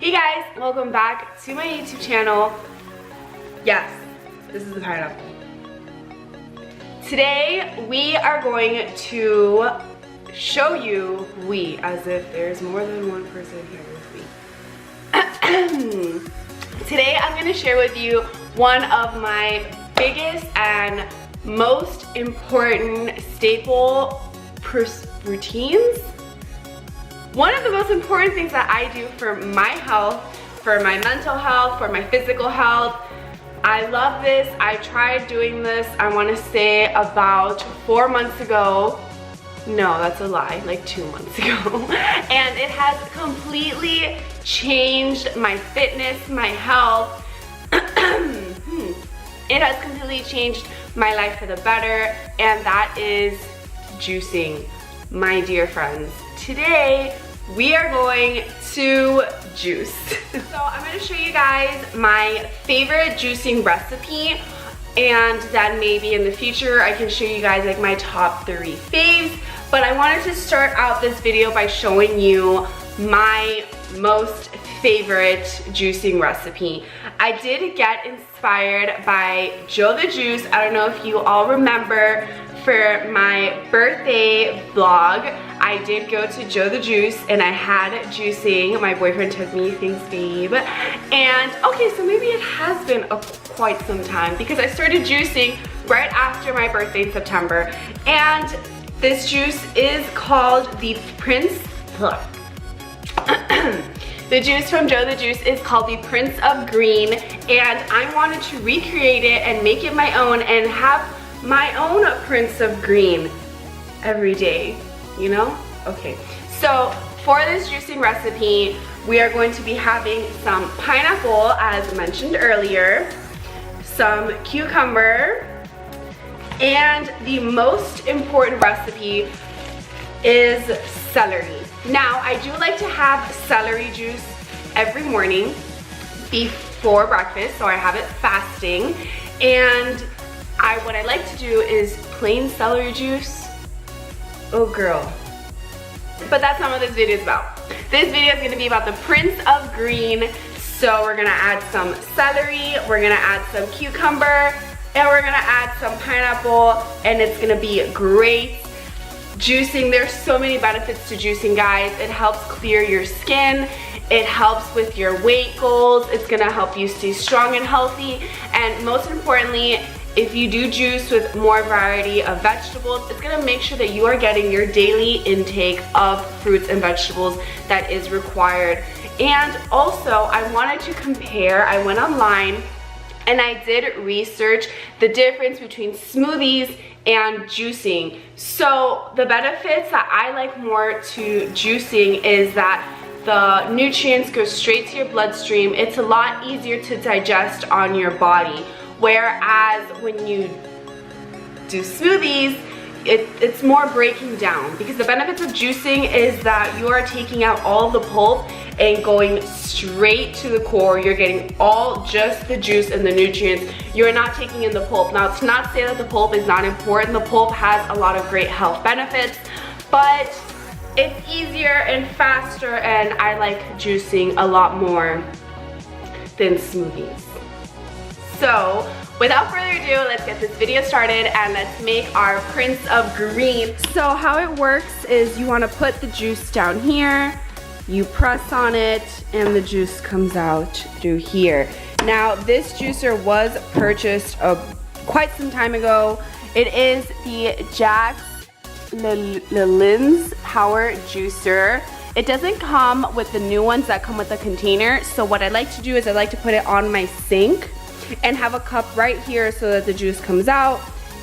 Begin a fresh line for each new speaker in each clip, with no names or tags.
Hey guys, welcome back to my YouTube channel. Yes, this is the pineapple. Today we are going to show you, as if there's more than one person here with me. Today I'm going to share with you one of my biggest and most important staple routines. One of the most important things that I do for my health, for my mental health, for my physical health. I love this. I tried doing this, I want to say about 4 months ago. No, that's a lie, like 2 months ago. And it has completely changed my fitness, my health. It has completely changed my life for the better, and that is juicing, my dear friends. Today, we are going to juice. So I'm going to show you guys my favorite juicing recipe, and then maybe in the future I can show you guys like my top 3 faves. But I wanted to start out this video by showing you my most favorite juicing recipe. I did get inspired by Joe the Juice. I don't know if you all remember, for my birthday vlog, I did go to Joe the Juice and I had juicing. My boyfriend took me, thanks babe. And okay, so maybe it has been quite some time because I started juicing right after my birthday in September. And this juice is called the The juice from Joe the Juice is called the Prince of Green, and I wanted to recreate it and make it my own and have my own Prince of Green every day, you know? Okay, so for this juicing recipe, we are going to be having some pineapple, as mentioned earlier, some cucumber, and the most important recipe is celery. Now, I do like to have celery juice every morning before breakfast, so I have it fasting. And what I like to do is plain celery juice. Oh girl. But that's not what this video is about. This video is gonna be about the Prince of Green. So we're gonna add some celery, we're gonna add some cucumber, and we're gonna add some pineapple, and it's gonna be great. Juicing, there's so many benefits to juicing, guys. It helps clear your skin, it helps with your weight goals, it's gonna help you stay strong and healthy, and most importantly, if you do juice with more variety of vegetables, it's gonna make sure that you are getting your daily intake of fruits and vegetables that is required. And also, I wanted to compare, I went online and I did research the difference between smoothies and juicing. So the benefits that I like more to juicing is that the nutrients go straight to your bloodstream. It's a lot easier to digest on your body. Whereas when you do smoothies, it's more breaking down, because the benefits of juicing is that you are taking out all of the pulp and going straight to the core. You're getting just the juice and the nutrients. You're not taking in the pulp. Now, to not say that the pulp is not important, the pulp has a lot of great health benefits, but it's easier and faster, and I like juicing a lot more than smoothies. So, without further ado, let's get this video started and let's make our Prince of Green. So how it works is you want to put the juice down here, you press on it, and the juice comes out through here. Now, this juicer was purchased quite some time ago. It is the Jack's Lillin's Power Juicer. It doesn't come with the new ones that come with the container, so what I like to do is I like to put it on my sink and have a cup right here so that the juice comes out,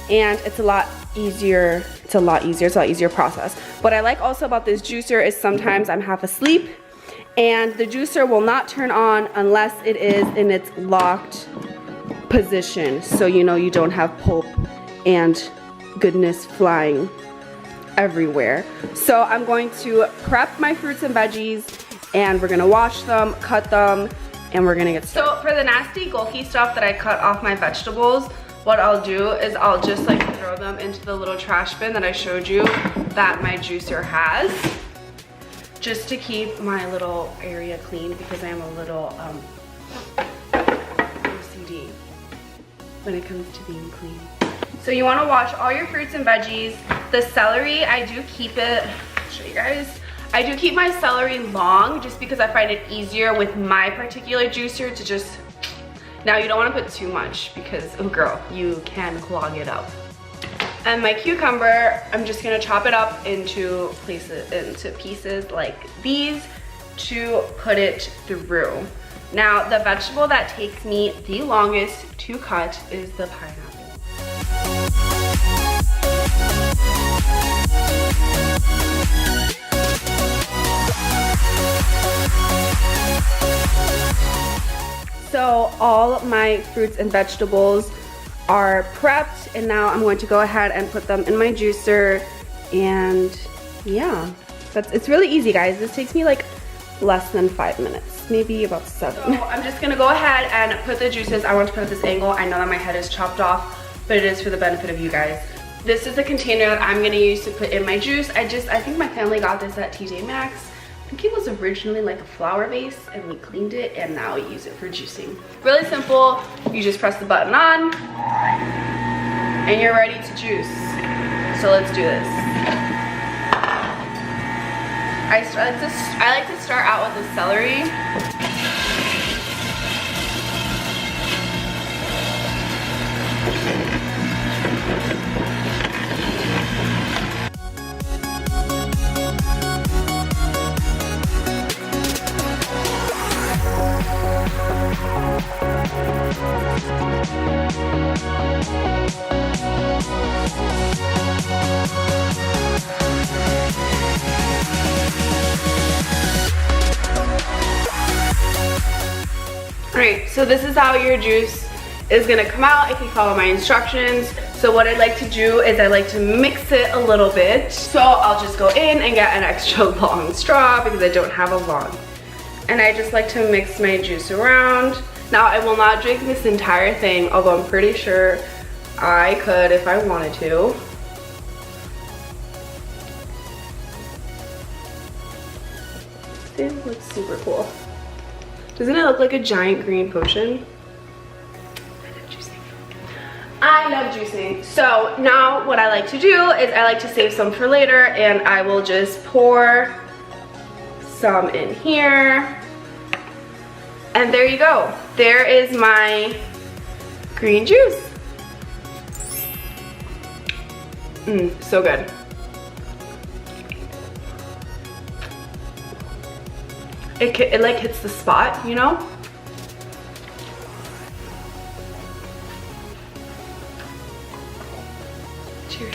and it's a lot easier. It's a lot easier process. What I like also about this juicer is sometimes I'm half asleep and the juicer will not turn on unless it is in its locked position, so you know you don't have pulp and goodness flying everywhere. So I'm going to prep my fruits and veggies, and we're gonna wash them, cut them, and we're gonna get started. So for the nasty bulky stuff that I cut off my vegetables, what I'll do is I'll just like throw them into the little trash bin that I showed you that my juicer has. just to keep my little area clean because I am a little OCD when it comes to being clean. So you want to wash all your fruits and veggies. The celery, I do keep it, I'll show you guys. I do keep my celery long just because I find it easier with my particular juicer to just, now you don't want to put too much because, oh girl, you can clog it up. And my cucumber, I'm just gonna chop it up into pieces like these to put it through. Now, the vegetable that takes me the longest to cut is the pineapple. So all my fruits and vegetables are prepped, and now I'm going to go ahead and put them in my juicer. And yeah, it's really easy, guys. This takes me like less than 5 minutes, maybe about 7. So I'm just gonna go ahead and put the juices. I want to put at this angle. I know that my head is chopped off, but it is for the benefit of you guys. This is the container that I'm gonna use to put in my juice. I think my family got this at TJ Maxx. I think it was originally like a flower vase, and we cleaned it, and now we use it for juicing. Really simple. You just press the button on, and you're ready to juice. So let's do this. I like to start out with the celery. Alright, so this is how your juice is gonna come out if you follow my instructions. So what I like to do is I like to mix it a little bit. So I'll just go in and get an extra long straw because I don't have a long. And I just like to mix my juice around. Now I will not drink this entire thing, although I'm pretty sure I could if I wanted to. It looks super cool. Doesn't it look like a giant green potion? I love juicing. So now what I like to do is I like to save some for later, and I will just pour some in here. And there you go. There is my green juice. So good. It like hits the spot, you know? Cheers.